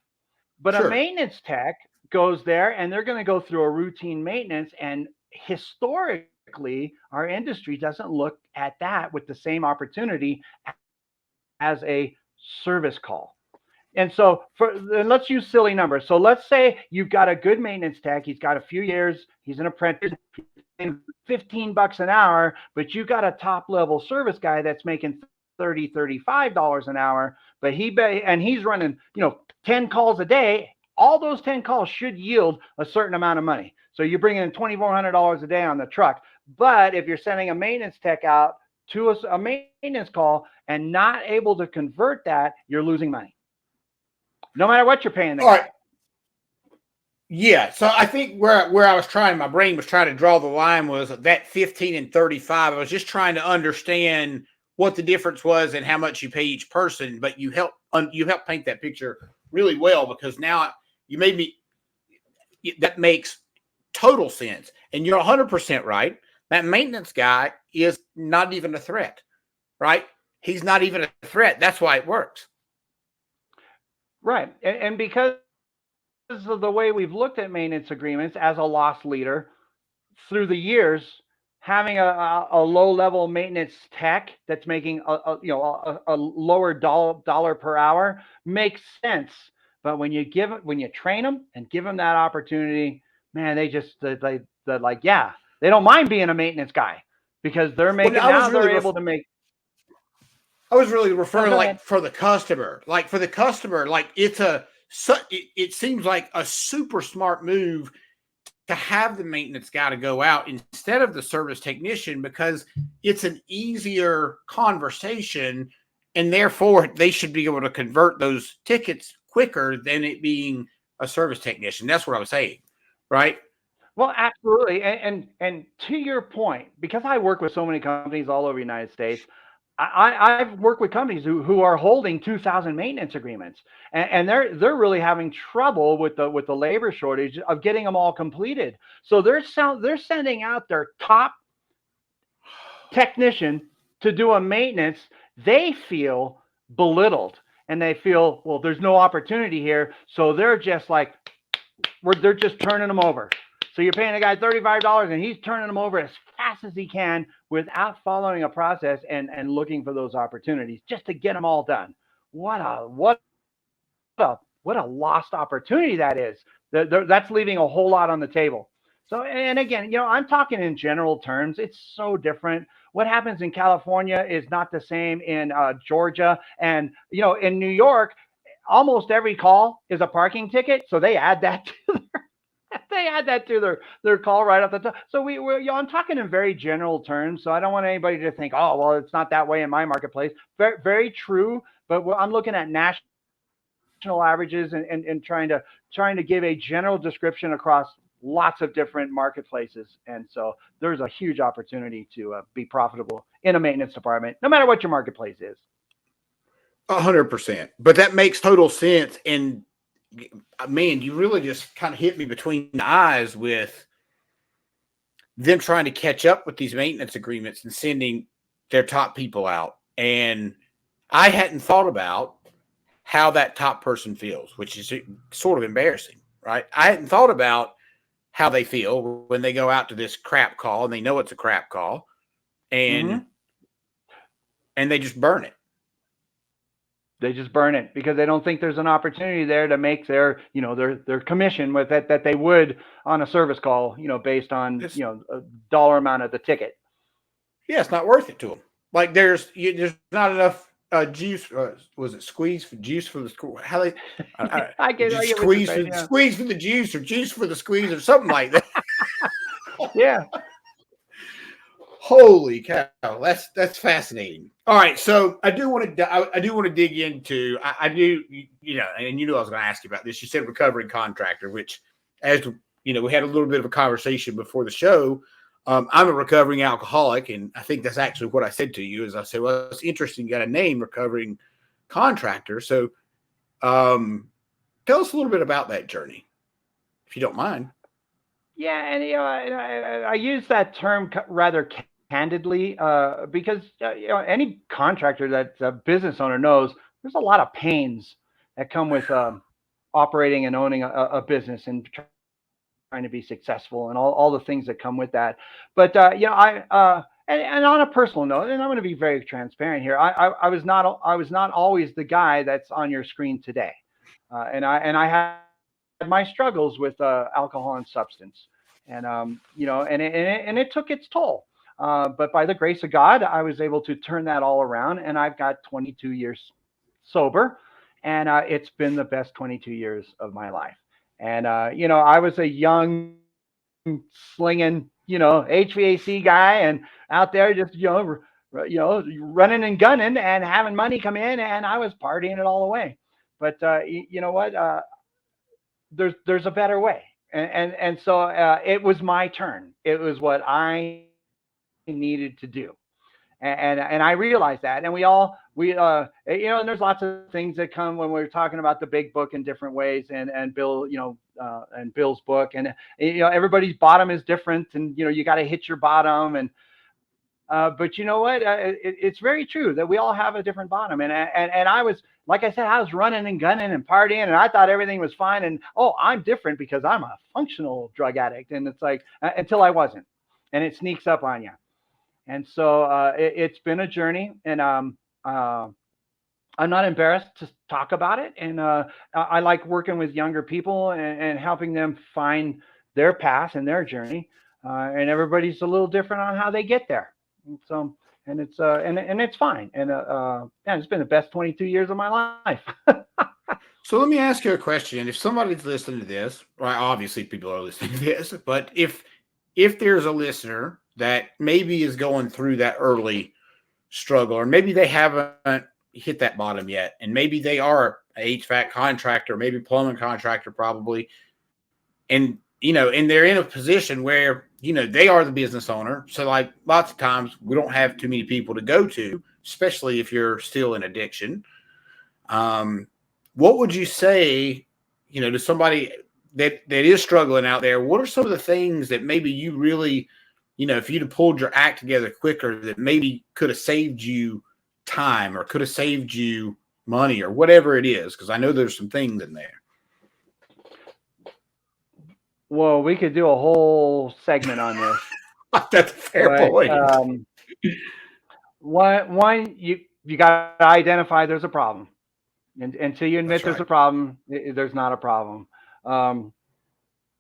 [SPEAKER 2] But a maintenance tech goes there and they're going to go through a routine maintenance. And historically, our industry doesn't look at that with the same opportunity as a service call. And so let's use silly numbers. So let's say you've got a good maintenance tech. He's got a few years. He's an apprentice, $15 an hour, but you got a top level service guy that's making $30, $35 an hour, but he's running, 10 calls a day. All those 10 calls should yield a certain amount of money. So you're bringing in $2,400 a day on the truck. But if you're sending a maintenance tech out to a maintenance call and not able to convert that, you're losing money. No matter what you're paying the guy.
[SPEAKER 1] Right. Yeah. So I think where I was my brain was trying to draw the line was that 15 and 35. I was just trying to understand what the difference was and how much you pay each person. But you helped paint that picture really well, because now you made me. That makes total sense, and you're 100% right. That maintenance guy is not even a threat, right? He's not even a threat. That's why it works.
[SPEAKER 2] Right. And because of the way we've looked at maintenance agreements as a loss leader through the years, having a low-level maintenance tech that's making a lower dollar per hour makes sense. But when you train them and give them that opportunity, man, they're like, yeah, they don't mind being a maintenance guy because they're making able to make.
[SPEAKER 1] I was really referring for the customer, it seems like a super smart move to have the maintenance guy to go out instead of the service technician, because it's an easier conversation, and therefore they should be able to convert those tickets quicker than it being a service technician. That's what I was saying, right?
[SPEAKER 2] Well, absolutely. And to your point, because I work with so many companies all over the United States, I've worked with companies who are holding 2,000 maintenance agreements, and they're really having trouble with the labor shortage of getting them all completed. So they're sending out their top technician to do a maintenance. They feel belittled, and they feel, well, there's no opportunity here. So they're just like, they're just turning them over. So you're paying a guy $35 and he's turning them over as fast as he can without following a process and looking for those opportunities just to get them all done. What a lost opportunity that is. That's leaving a whole lot on the table. So, and again, I'm talking in general terms. It's so different. What happens in California is not the same in Georgia, and in New York, almost every call is a parking ticket. So they add that to their call right off the top. So I'm talking in very general terms. So I don't want anybody to think, oh, well, it's not that way in my marketplace. Very, very true. But I'm looking at national averages and trying to give a general description across lots of different marketplaces. And so there's a huge opportunity to be profitable in a maintenance department, no matter what your marketplace is.
[SPEAKER 1] 100%. But that makes total sense. And man, you really just kind of hit me between the eyes with them trying to catch up with these maintenance agreements and sending their top people out. And I hadn't thought about how that top person feels, which is sort of embarrassing, right? I hadn't thought about how they feel when they go out to this crap call and they know it's a crap call and they just burn it.
[SPEAKER 2] They just burn it because they don't think there's an opportunity there to make their commission with it that they would on a service call, based on, a dollar amount of the ticket.
[SPEAKER 1] Yeah, it's not worth it to them. Like there's not enough juice. Was it squeeze for juice for the how they?
[SPEAKER 2] I get
[SPEAKER 1] squeeze for the juice or juice for the squeeze or something like that.
[SPEAKER 2] Yeah.
[SPEAKER 1] Holy cow, that's fascinating. All right, so I do want to dig into. I do, and I was going to ask you about this. You said recovering contractor, which, as we had a little bit of a conversation before the show. I'm a recovering alcoholic, and I think that's actually what I said to you. Is I said, well, it's interesting. You got a name, recovering contractor. So, tell us a little bit about that journey, if you don't mind.
[SPEAKER 2] Yeah, and I use that term rather candidly because any contractor that's a business owner knows there's a lot of pains that come with operating and owning a business and trying to be successful and all the things that come with that. But and on a personal note, and I'm going to be very transparent here, I was not always the guy that's on your screen today, and I had my struggles with alcohol and substance, and and it took its toll. But by the grace of God, I was able to turn that all around, and I've got 22 years sober, and it's been the best 22 years of my life. And I was a young, slinging, HVAC guy, and out there just running and gunning and having money come in, and I was partying it all away. But you know what? There's a better way, and so it was my turn. It was what I needed to do. And I realized that, and and there's lots of things that come when we're talking about the big book in different ways, and Bill, and Bill's book, and everybody's bottom is different, and you got to hit your bottom, and but you know what, it's very true that we all have a different bottom, and I was, like I said, I was running and gunning and partying, and I thought everything was fine, and I'm different because I'm a functional drug addict, and it's like until I wasn't, and it sneaks up on you. And so it's been a journey, and I'm not embarrassed to talk about it. And I like working with younger people and helping them find their path and their journey. And everybody's a little different on how they get there. And so, and it's it's fine. And it's been the best 22 years of my life.
[SPEAKER 1] So let me ask you a question. If somebody's listening to this, right, obviously people are listening to this, but if there's a listener that maybe is going through that early struggle, or maybe they haven't hit that bottom yet, and maybe they are an HVAC contractor, maybe plumbing contractor, probably, and and they're in a position where they are the business owner. So like lots of times we don't have too many people to go to, especially if you're still in addiction. What would you say, to somebody that is struggling out there? What are some of the things that maybe you really, if you'd have pulled your act together quicker, that maybe could have saved you time or could have saved you money or whatever it is? Because I know there's some things in there.
[SPEAKER 2] Well, we could do a whole segment on this.
[SPEAKER 1] That's a fair point.
[SPEAKER 2] One, you got to identify there's a problem. And until you admit there's a problem, there's not a problem.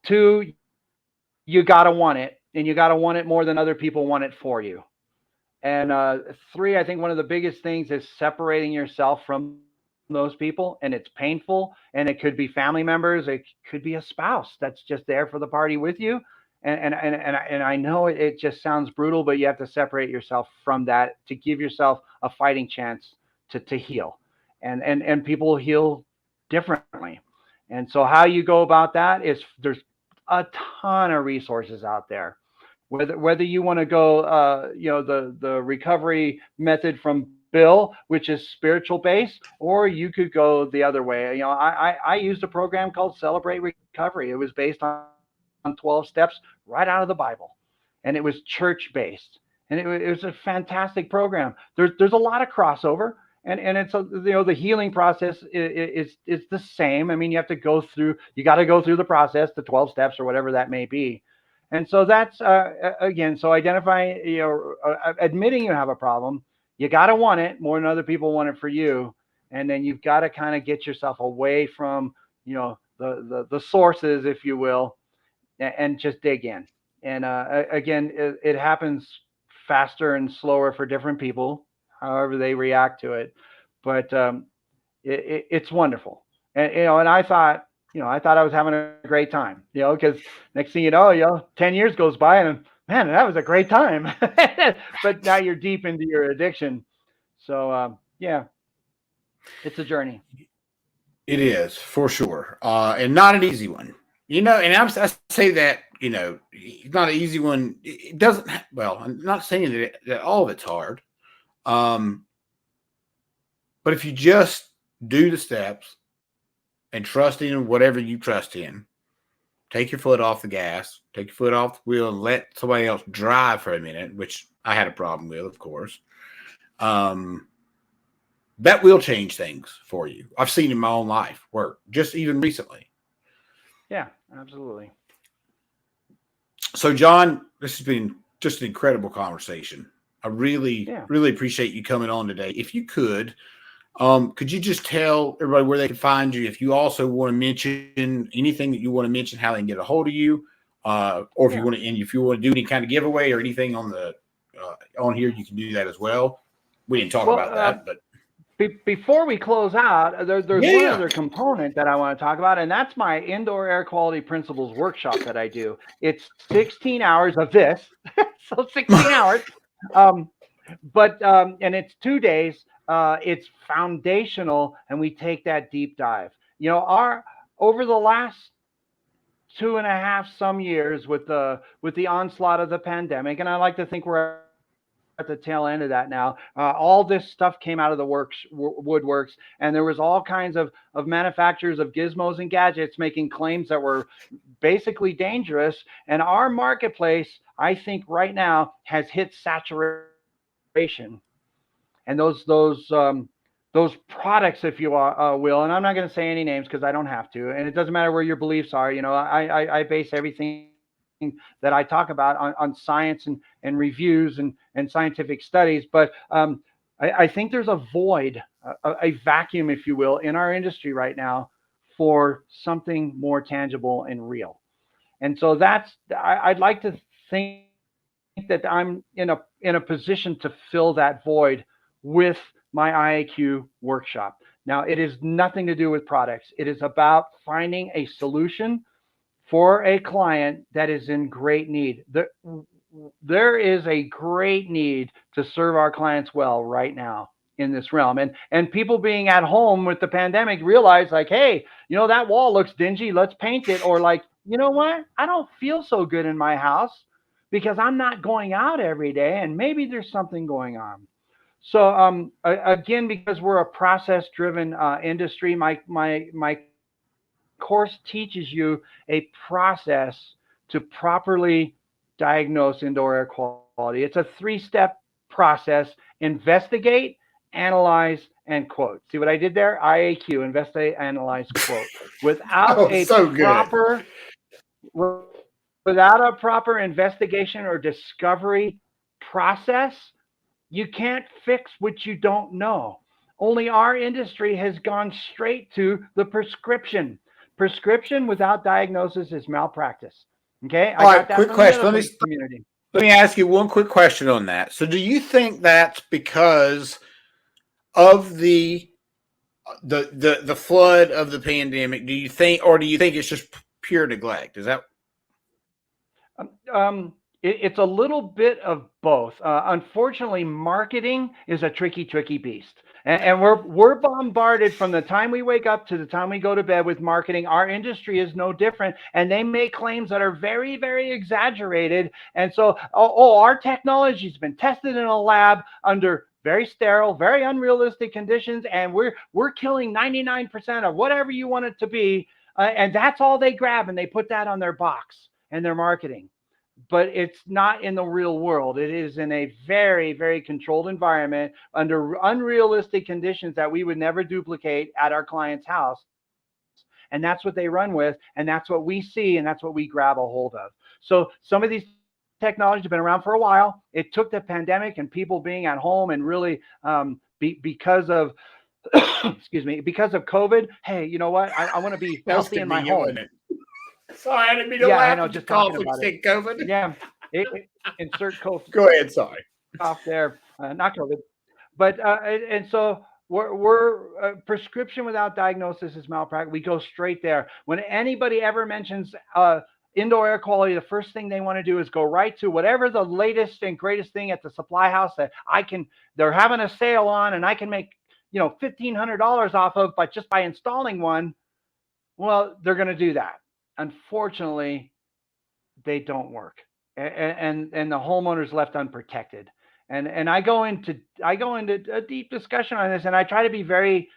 [SPEAKER 2] Two, you got to want it, and you got to want it more than other people want it for you. And three, I think one of the biggest things is separating yourself from those people, and it's painful. And it could be family members, it could be a spouse that's just there for the party with you. And I know it just sounds brutal, but you have to separate yourself from that to give yourself a fighting chance to heal. And people heal differently. And so how you go about that is there's a ton of resources out there. Whether you want to go, the recovery method from Bill, which is spiritual based, or you could go the other way. I used a program called Celebrate Recovery. It was based on 12 steps right out of the Bible, and it was church based, and it was a fantastic program. There's a lot of crossover. And it's the healing process is the same. I mean, you got to go through the process, the 12 steps or whatever that may be. And so that's again, so identifying, admitting you have a problem, you got to want it more than other people want it for you. And then you've got to kind of get yourself away from, the sources, if you will, and just dig in. And again, it happens faster and slower for different people, however they react to it. But it's wonderful. And I thought I was having a great time, because next thing you know, 10 years goes by and man, that was a great time. But now you're deep into your addiction. So, yeah, it's a journey.
[SPEAKER 1] It is for sure, and not an easy one. And I say that it's not an easy one. It doesn't. Well, I'm not saying that all of it's hard, but if you just do the steps and trust in whatever you trust in, take your foot off the gas, take your foot off the wheel, and let somebody else drive for a minute, which I had a problem with, of course. That will change things for you. I've seen in my own life work, just even recently.
[SPEAKER 2] Yeah, absolutely.
[SPEAKER 1] So, John, this has been just an incredible conversation. I really,
[SPEAKER 2] Yeah.
[SPEAKER 1] really appreciate you coming on today. If you could you just tell everybody where they can find you? If you also want to mention anything that you want to mention, how they can get a hold of you, or if you
[SPEAKER 2] Yeah.
[SPEAKER 1] want to, and if you want to do any kind of giveaway or anything on here, you can do that as well. We didn't talk
[SPEAKER 2] Well,
[SPEAKER 1] about that, but
[SPEAKER 2] before we close out, there's one
[SPEAKER 1] yeah.
[SPEAKER 2] other component that I want to talk about, and that's my indoor air quality principles workshop that I do. It's 16 hours of this, so 16 hours, but and it's 2 days. It's foundational, and we take that deep dive. Our over the last 2.5 some years with the onslaught of the pandemic, and I like to think we're at the tail end of that now. All this stuff came out of the woodworks, and there was all kinds of manufacturers of gizmos and gadgets making claims that were basically dangerous. And our marketplace, I think, right now has hit saturation. And those products, if you will, and I'm not going to say any names because I don't have to, and it doesn't matter where your beliefs are. I base everything that I talk about on science and reviews and scientific studies. But I think there's a void, a vacuum, if you will, in our industry right now for something more tangible and real. And so I'd like to think that I'm in a position to fill that void with my IAQ workshop. Now, it is nothing to do with products. It is about finding a solution for a client that is in great need. There is a great need to serve our clients well right now in this realm. And people being at home with the pandemic realize, like, hey, that wall looks dingy, let's paint it. Or like, you know what? I don't feel so good in my house because I'm not going out every day, and maybe there's something going on. So again, because we're a process-driven industry, my course teaches you a process to properly diagnose indoor air quality. It's a 3-step process: investigate, analyze, and quote. See what I did there? IAQ: investigate, analyze, quote. Without
[SPEAKER 1] Oh,
[SPEAKER 2] a
[SPEAKER 1] so good.
[SPEAKER 2] proper without a proper investigation or discovery process, you can't fix what you don't know. Only our industry has gone straight to the prescription. Prescription without diagnosis is malpractice. Okay, I
[SPEAKER 1] All
[SPEAKER 2] got
[SPEAKER 1] right,
[SPEAKER 2] that
[SPEAKER 1] quick
[SPEAKER 2] from the
[SPEAKER 1] question.
[SPEAKER 2] elephant community.
[SPEAKER 1] Let me ask you one quick question on that. So, do you think that's because of the flood of the pandemic? Do you think, or do you think it's just pure neglect? Is that
[SPEAKER 2] It's a little bit of both. Unfortunately, marketing is a tricky beast, and we're bombarded from the time we wake up to the time we go to bed with marketing. Our industry is no different, and they make claims that are very exaggerated. And so, our technology's been tested in a lab under very sterile, very unrealistic conditions, and we're killing 99% of whatever you want it to be, and that's all they grab, and they put that on their box and their marketing. But it's not in the real world. It is in a very controlled environment under unrealistic conditions that we would never duplicate at our client's house. And that's what they run with, and that's what we see, and that's what we grab a hold of. So some of these technologies have been around for a while. It took the pandemic and people being at home and really because of excuse me, because of COVID. Hey, you know what? I want to be
[SPEAKER 1] that was
[SPEAKER 2] healthy in my
[SPEAKER 1] convenient,
[SPEAKER 2] home.
[SPEAKER 1] wasn't it? Sorry, I didn't mean to
[SPEAKER 2] Yeah, I
[SPEAKER 1] laugh
[SPEAKER 2] know.
[SPEAKER 1] at your
[SPEAKER 2] Just
[SPEAKER 1] cough
[SPEAKER 2] talking
[SPEAKER 1] when you
[SPEAKER 2] about it.
[SPEAKER 1] said COVID.
[SPEAKER 2] Yeah, insert
[SPEAKER 1] Go ahead. Sorry.
[SPEAKER 2] off there, not COVID, but and so we're prescription without diagnosis is malpractice. We go straight there. When anybody ever mentions indoor air quality, the first thing they want to do is go right to whatever the latest and greatest thing at the supply house that they're having a sale on, and I can make $1,500 off of, but just by installing one. Well, they're going to do that. Unfortunately, they don't work, and the homeowner's left unprotected. And I go into a deep discussion on this, and I try to be very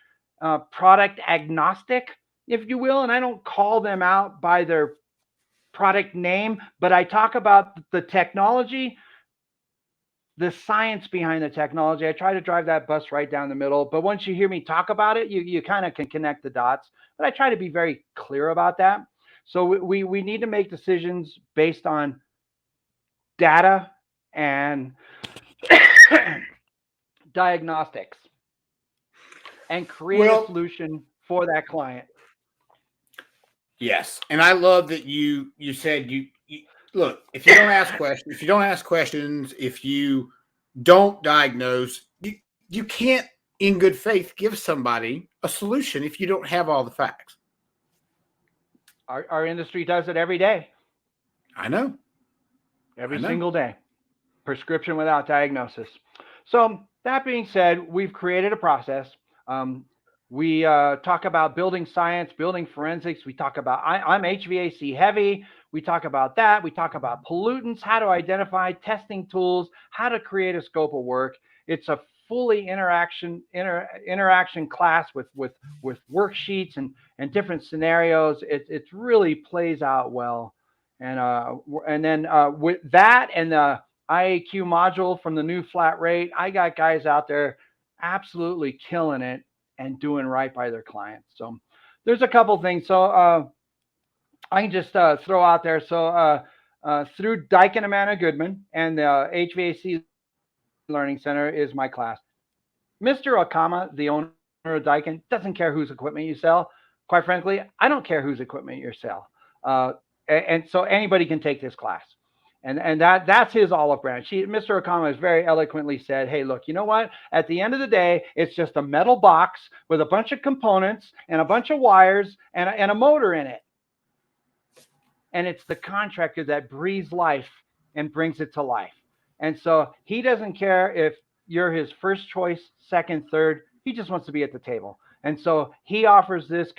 [SPEAKER 2] product agnostic, if you will, and I don't call them out by their product name, but I talk about the technology, the science behind the technology. I try to drive that bus right down the middle. But once you hear me talk about it, you kind of can connect the dots. But I try to be very clear about that. So we need to make decisions based on data and diagnostics and create a
[SPEAKER 1] Well,
[SPEAKER 2] solution for that client.
[SPEAKER 1] yes, and I love that you said you look. If you don't ask questions, if you don't diagnose, you can't, in good faith, give somebody a solution if you don't have all the facts.
[SPEAKER 2] Our industry does it every day,
[SPEAKER 1] I know. I
[SPEAKER 2] every
[SPEAKER 1] know.
[SPEAKER 2] single day. Prescription without diagnosis. So that being said, we've created a process. Um, we talk about building science, building forensics. We talk about I'm HVAC heavy. We talk about that. We talk about pollutants, how to identify testing tools, how to create a scope of work. It's a fully interaction class with worksheets and different scenarios. It really plays out well. And then with that and the IAQ module from the new flat rate, I got guys out there absolutely killing it and doing right by their clients. So there's a couple things. So I can just throw out there. So through Dyke and Amanda Goodman and the HVAC Learning Center is my class. Mr. Okama, the owner of Daikin, doesn't care whose equipment you sell. Quite frankly, I don't care whose equipment you sell. And so anybody can take this class. And that's his olive branch. Mr. Okama has very eloquently said, hey, look, you know what? At the end of the day, it's just a metal box with a bunch of components and a bunch of wires and a motor in it. And it's the contractor that breathes life and brings it to life. And so he doesn't care if you're his first choice, second, third. He just wants to be at the table. And so he offers this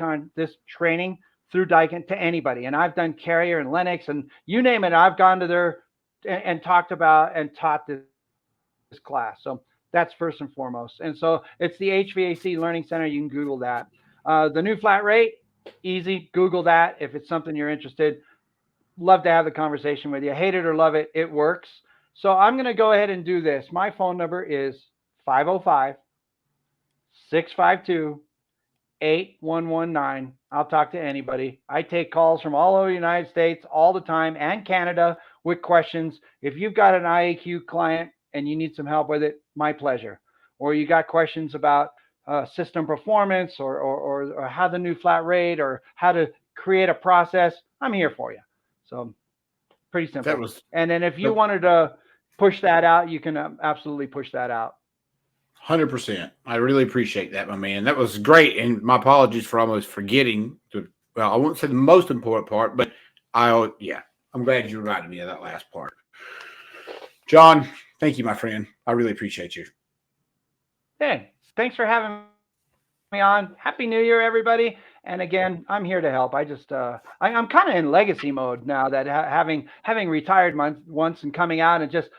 [SPEAKER 2] training through Daikin to anybody. And I've done Carrier and Lennox and you name it. I've gone to there and talked about and taught this class. So that's first and foremost. And so it's the HVAC Learning Center. You can Google that. The new flat rate, easy. Google that if it's something you're interested. Love to have the conversation with you. Hate it or love it, it works. So I'm going to go ahead and do this. My phone number is 505-652-8119. I'll talk to anybody. I take calls from all over the United States all the time and Canada with questions. If you've got an IAQ client and you need some help with it, my pleasure. Or you got questions about system performance or how the new flat rate or how to create a process, I'm here for you. So pretty simple.
[SPEAKER 1] That was,
[SPEAKER 2] and then if you wanted to push that out, you can absolutely push that out.
[SPEAKER 1] 100%. I really appreciate that, my man. That was great. And my apologies for almost forgetting to, well, I won't say the most important part, but I'm glad you reminded me of that last part. John, thank you, my friend. I really appreciate you.
[SPEAKER 2] Hey, thanks for having me on. Happy New Year, everybody. And again, I'm here to help. I just, I'm kind of in legacy mode now that having retired once and coming out and just,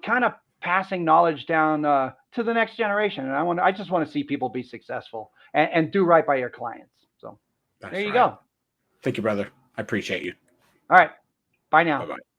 [SPEAKER 2] kind of passing knowledge down to the next generation. And I just want to see people be successful and do right by your clients. So there you go.
[SPEAKER 1] Thank you, brother. I appreciate you.
[SPEAKER 2] All right. Bye now.
[SPEAKER 1] Bye-bye.